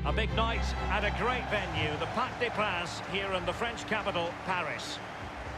A big night at a great venue, the Parc des Princes, here in the French capital, Paris.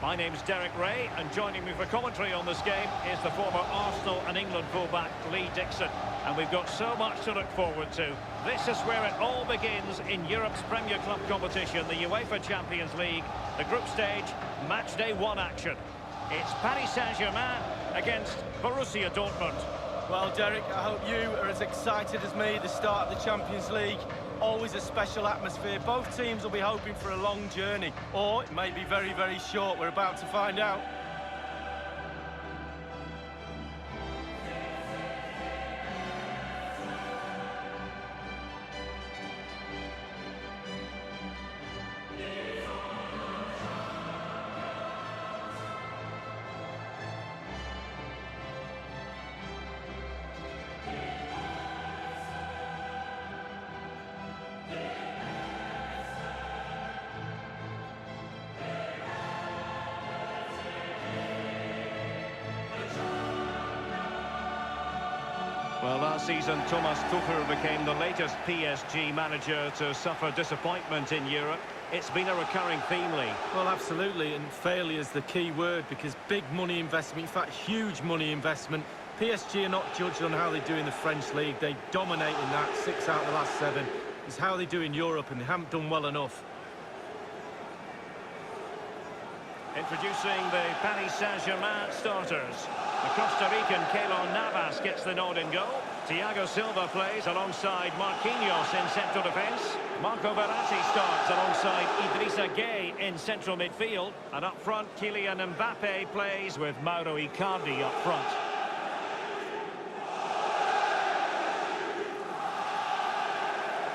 My name's Derek Ray, and joining me for commentary on this game is the former Arsenal and England fullback Lee Dixon. And we've got so much to look forward to. This is where it all begins in Europe's Premier Club competition, the UEFA Champions League, the group stage, match day 1 action. It's Paris Saint-Germain against Borussia Dortmund. Well, Derek, I hope you are as excited as me. The start of the Champions League, always a special atmosphere. Both teams will be hoping for a long journey, or it may be very, very short. We're about to find out. Well, last season, Thomas Tuchel became the latest PSG manager to suffer disappointment in Europe. It's been a recurring theme, Lee. Well, absolutely, and failure is the key word, because big money investment, in fact, huge money investment. PSG are not judged on how they do in the French league. They dominate in that, 6 out of the last 7. It's how they do in Europe, and they haven't done well enough. Introducing the Paris Saint-Germain starters. The Costa Rican Keylor Navas gets the nod in goal. Thiago Silva plays alongside Marquinhos in central defence. Marco Verratti starts alongside Idrissa Gueye in central midfield. And up front, Kylian Mbappe plays with Mauro Icardi up front.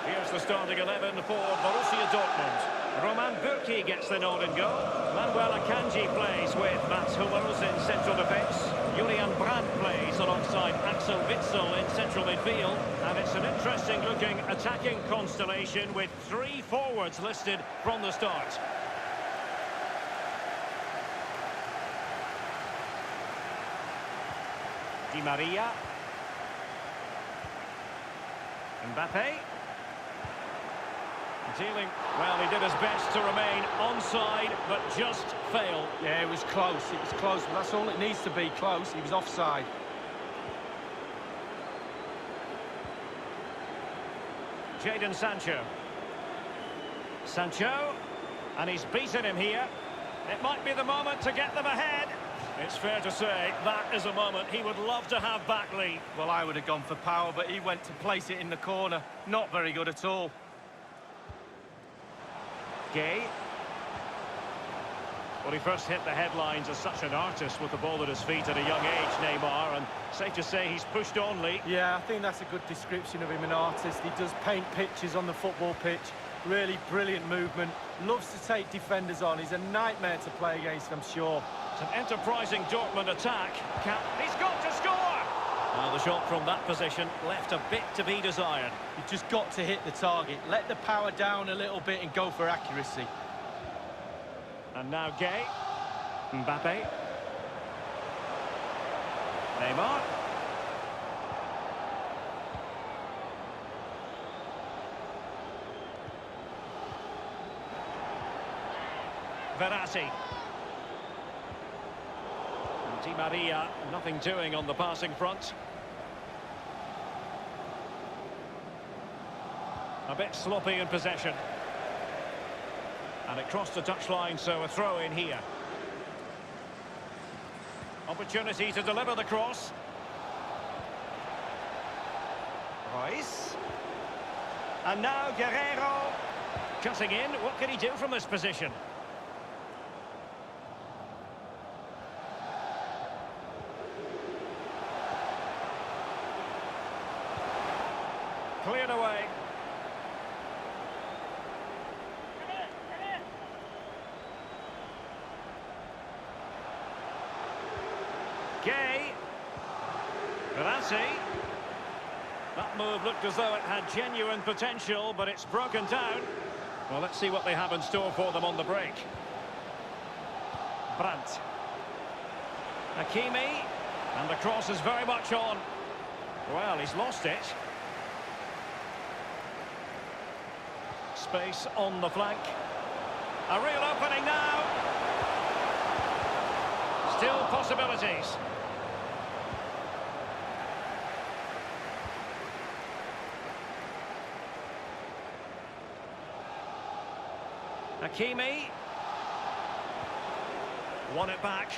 Here's the starting 11 for Borussia Dortmund. Roman Bürki gets the nod and goal. Manuel Akanji plays with Mats Hummels in central defence. Julian Brandt plays alongside Axel Witsel in central midfield. And it's an interesting looking attacking constellation with 3 forwards listed from the start. Di Maria. Mbappe. Dealing, well, he did his best to remain onside, but just failed. Yeah, it was close, but that's all it needs to be, close. He was offside. Jadon Sancho. Sancho, and he's beaten him here. It might be the moment to get them ahead. It's fair to say that is a moment he would love to have back, Lee. Well, I would have gone for power, but he went to place it in the corner. Not very good at all. Gueye. Well, he first hit the headlines as such an artist with the ball at his feet at a young age, Neymar, and safe to say he's pushed on, Lee. Yeah, I think that's a good description of him, an artist. He does paint pictures on the football pitch. Really brilliant movement. Loves to take defenders on. He's a nightmare to play against, I'm sure. It's an enterprising Dortmund attack. He's got to score! Well, the shot from that position left a bit to be desired. You've just got to hit the target. Let the power down a little bit and go for accuracy. And now Gueye. Mbappe. Neymar. Verratti. Di Maria, nothing doing on the passing front. A bit sloppy in possession. And it crossed the touchline, so a throw in here. Opportunity to deliver the cross. Royce. And now Guerreiro. Cutting in, what can he do from this position? Cleared away. Gueye. Verratti. That move looked as though it had genuine potential, but it's broken down. Well, let's see what they have in store for them on the break. Brandt. Hakimi. And the cross is very much on. Well, he's lost it. space on the flank. A real opening now. Still possibilities. Hakimi. Won it back.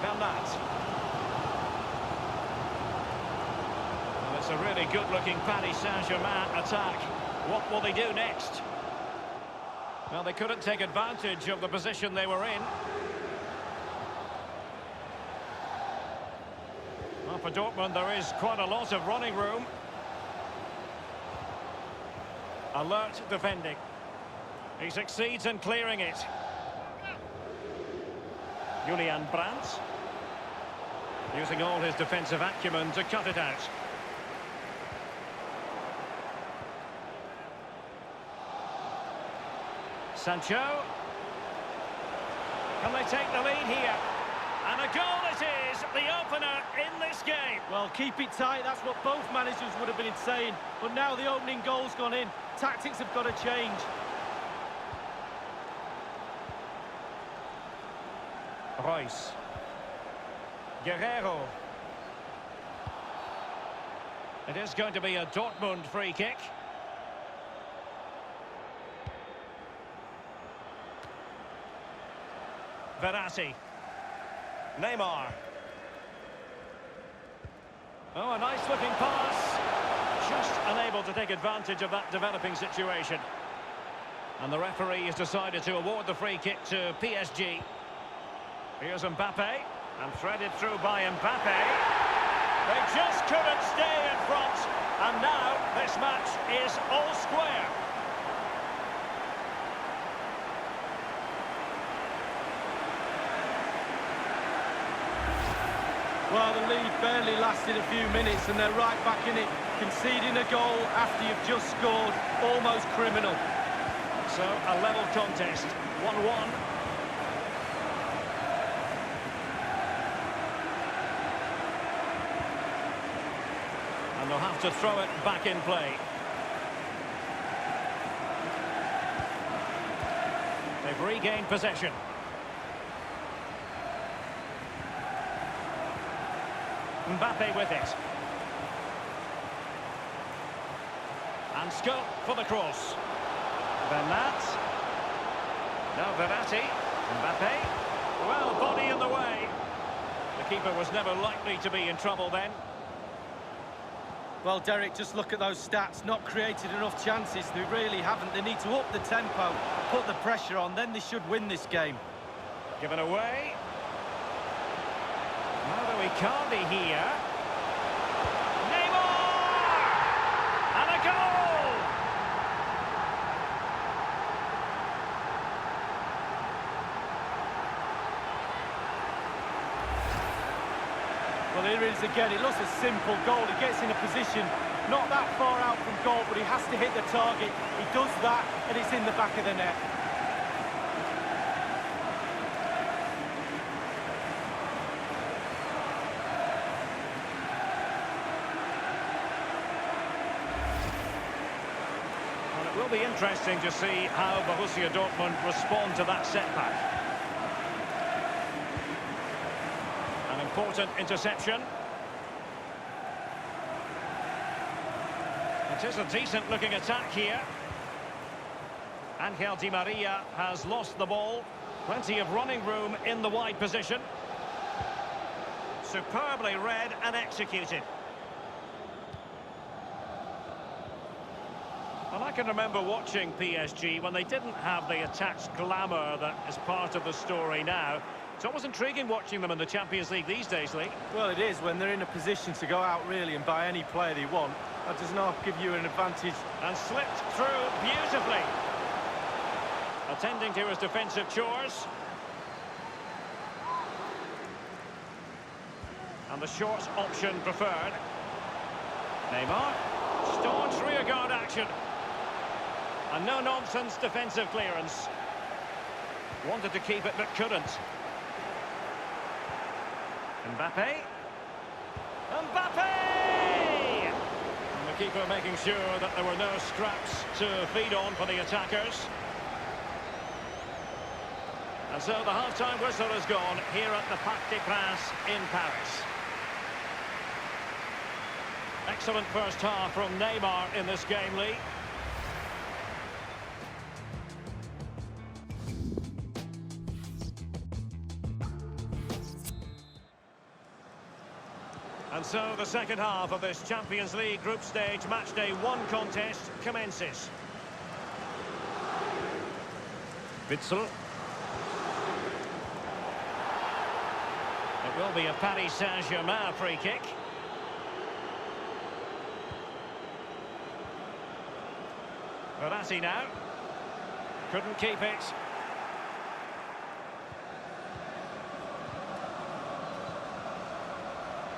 Bernat. Well, it's a really good-looking Paris Saint-Germain attack. What will they do next? Well, they couldn't take advantage of the position they were in. Well, for Dortmund, there is quite a lot of running room. Alert defending. He succeeds in clearing it. Julian Brandt. Using all his defensive acumen to cut it out. Sancho. Can they take the lead here? And a goal it is, the opener in this game. Well, keep it tight, that's what both managers would have been saying. But now the opening goal's gone in. Tactics have got to change. Royce. Guerrero. It is going to be a Dortmund free kick. Verratti. Neymar. Oh, a nice looking pass. Just unable to take advantage of that developing situation. And the referee has decided to award the free kick to PSG. Here's Mbappe. And threaded through by Mbappe. They just couldn't stay in front. And now this match is all square. Well, the lead barely lasted a few minutes and they're right back in it. Conceding a goal after you've just scored, almost criminal. So, a level contest, 1-1. And they'll have to throw it back in play. They've regained possession. Mbappe with it. And scope for the cross. Bernat. Now Verratti. Mbappe. Well, body in the way. The keeper was never likely to be in trouble then. Well, Derek, just look at those stats. Not created enough chances. They really haven't. They need to up the tempo, put the pressure on, then they should win this game. Given away. Now that we can't be here. Neymar! And a goal! Well, here it is again. It looks a simple goal. He gets in a position not that far out from goal, but he has to hit the target. He does that, and it's in the back of the net. It will be interesting to see how Borussia Dortmund respond to that setback. An important interception. It is a decent-looking attack here. Angel Di Maria has lost the ball. Plenty of running room in the wide position. Superbly read and executed. Well, I can remember watching PSG when they didn't have the attached glamour that is part of the story now. It's always intriguing watching them in the Champions League these days, Lee. Well, it is when they're in a position to go out really and buy any player they want. That does not give you an advantage. And slipped through beautifully. Attending to his defensive chores. And the short option preferred. Neymar. Staunch rearguard action. And no-nonsense defensive clearance. Wanted to keep it, but couldn't. Mbappe. Mbappe! And the Goalkeeper making sure that there were no scraps to feed on for the attackers. And so the half-time whistle has gone here at the Parc des Princes in Paris. Excellent first half from Neymar in this game, Lee. And so the second half of this Champions League group stage matchday 1 contest commences. Witsel. It will be a Paris Saint-Germain free kick. Verratti now. Couldn't keep it.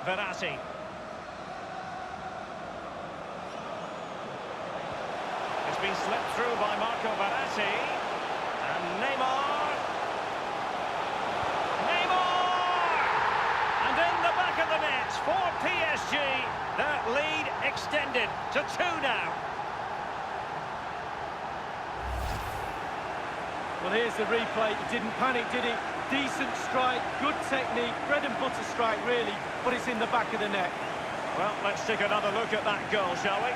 Verratti. It's been slipped through by Marco Verratti. And Neymar. Neymar! And in the back of the net for PSG. That lead extended to 2 now. Well, here's the replay. He didn't panic, did he? Decent strike, good technique, bread and butter strike, really, but it's in the back of the net. Well, let's take another look at that goal, shall we?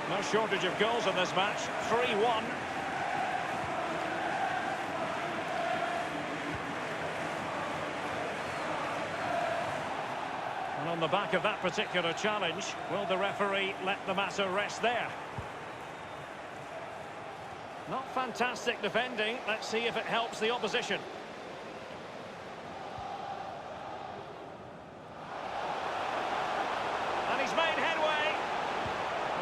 No shortage of goals in this match. 3-1. And on the back of that particular challenge, will the referee let the matter rest there? Not fantastic defending. Let's see if it helps the opposition. And he's made headway.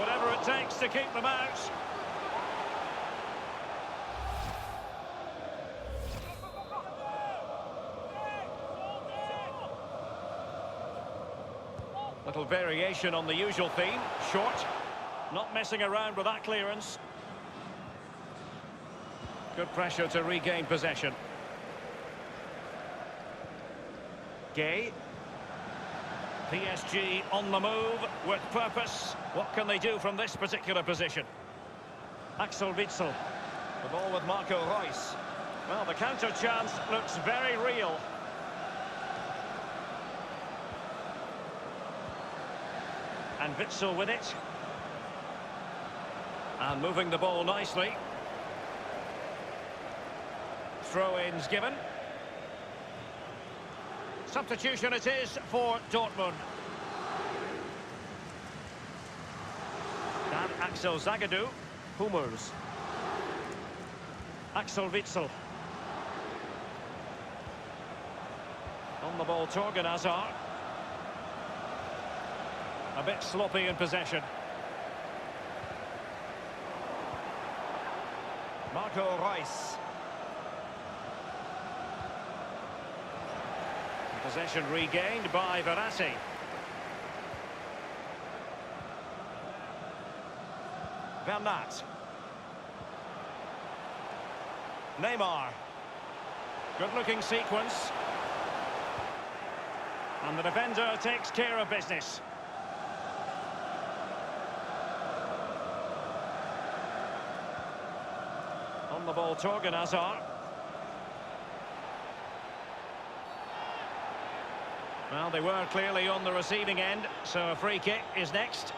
Whatever it takes to keep them out. Little variation on the usual theme. Short. Not messing around with that clearance. Good pressure to regain possession. Gay. PSG on the move with purpose. What can they do from this particular position? Axel Witsel. The ball with Marco Reus. Well, the counter chance looks very real. And Witsel with it. And moving the ball nicely. Throw-ins given. Substitution it is for Dortmund. And Axel Zagadou. Hummels. Axel Witsel. On the ball, Torgan Hazard. A bit sloppy in possession. Marco Reus. Possession regained by Verratti. Bernat. Neymar. Good-looking sequence. And the defender takes care of business. On the ball, Torgan Hazard. Well, they were clearly on the receiving end, so a free kick is next.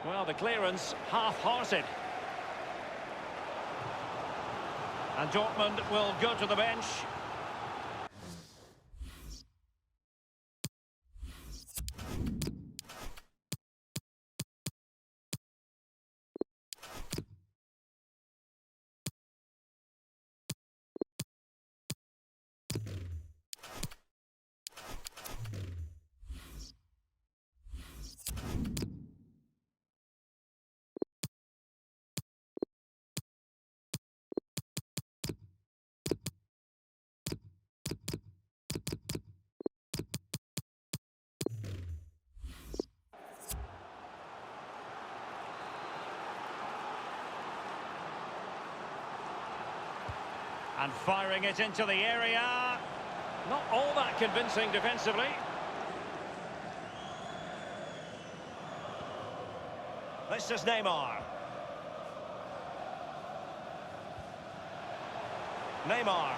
Well, the clearance half-hearted. And Dortmund will go to the bench. And firing it into the area. Not all that convincing defensively. This is Neymar. Neymar.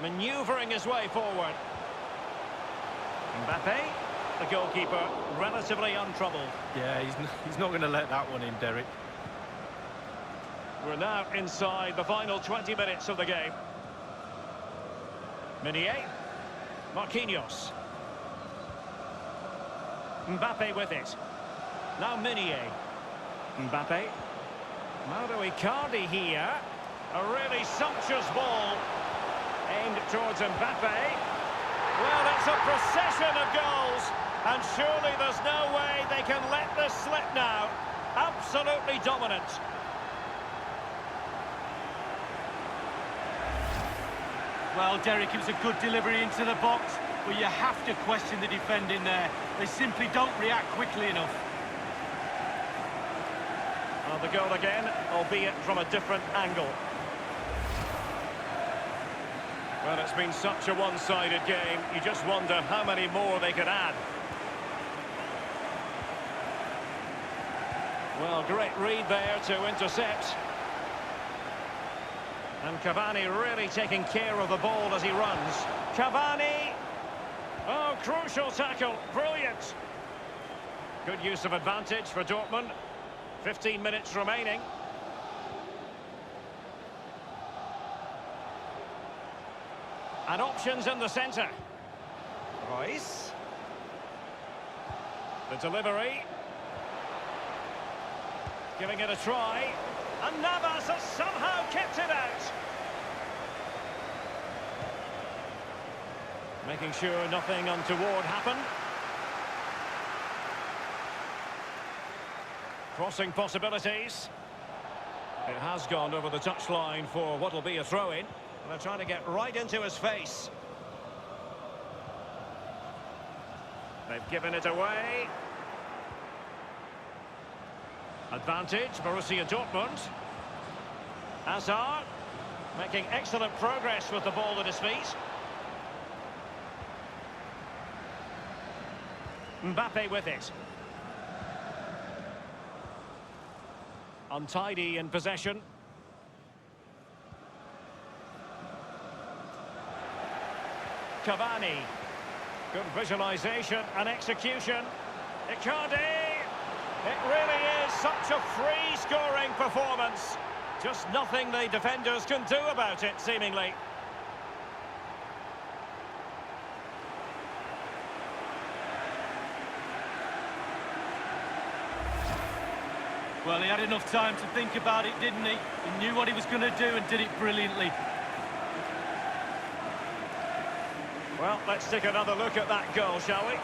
Manoeuvring his way forward. Mbappe, the goalkeeper, relatively untroubled. Yeah, he's not going to let that one in, Derek. We're now inside the final 20 minutes of the game. Meunier. Marquinhos. Mbappe with it. Now Meunier. Mbappe. Mauro Icardi here. A really sumptuous ball aimed towards Mbappe. Well, it's a procession of goals, and surely there's no way they can let this slip now. Absolutely dominant. Well, Derek, it was a good delivery into the box, but you have to question the defending there. They simply don't react quickly enough. Well, the goal again, albeit from a different angle. Well, it's been such a one-sided game. You just wonder how many more they could add. Well, great read there to intercept. And Cavani really taking care of the ball as he runs. Cavani! Oh, crucial tackle. Brilliant. Good use of advantage for Dortmund. 15 minutes remaining. And options in the centre. Royce. The delivery. Giving it a try. And Navas has somehow kept it out. Making sure nothing untoward happened. Crossing possibilities. It has gone over the touchline for what will be a throw-in. And they're trying to get right into his face. They've given it away. Advantage, Borussia Dortmund. Hazard, making excellent progress with the ball at his feet. Mbappe with it. Untidy in possession. Cavani. Good visualisation and execution. Icardi. It really is such a free-scoring performance. Just nothing the defenders can do about it, seemingly. Well, he had enough time to think about it, didn't he? He knew what he was going to do and did it brilliantly. Well, let's take another look at that goal, shall we?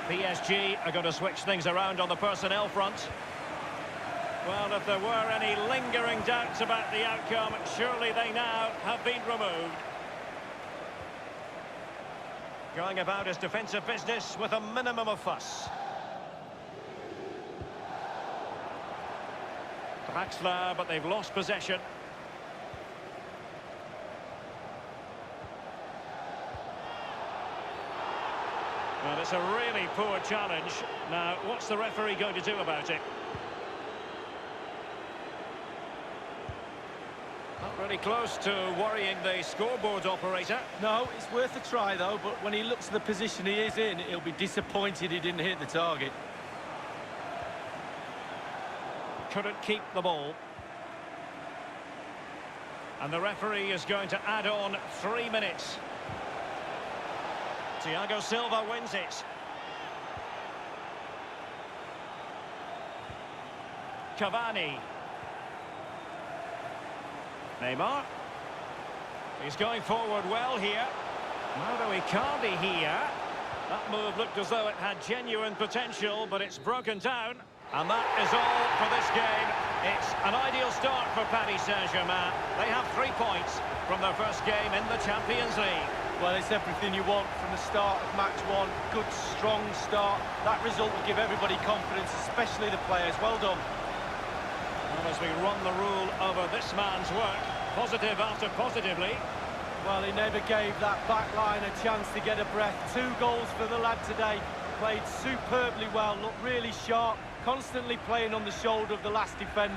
PSG are going to switch things around on the personnel front. Well, if there were any lingering doubts about the outcome, surely they now have been removed. Going about his defensive business with a minimum of fuss. Draxler, but they've lost possession. Well, it's a really poor challenge. Now, what's the referee going to do about it? Not really close to worrying the scoreboard operator. No, it's worth a try, though, but when he looks at the position he is in, he'll be disappointed he didn't hit the target. Couldn't keep the ball. And the referee is going to add on 3 minutes. Thiago Silva wins it. Cavani. Neymar. He's going forward well here. Mauro Icardi here. That move looked as though it had genuine potential, but it's broken down. And that is all for this game. It's an ideal start for Paris Saint-Germain. They have 3 points from their first game in the Champions League. Well, it's everything you want from the start of match one. Good, strong start. That result will give everybody confidence, especially the players. Well done. And as we run the rule over this man's work, positive after positively. Well, he never gave that back line a chance to get a breath. 2 goals for the lad today. Played superbly well, looked really sharp, constantly playing on the shoulder of the last defender.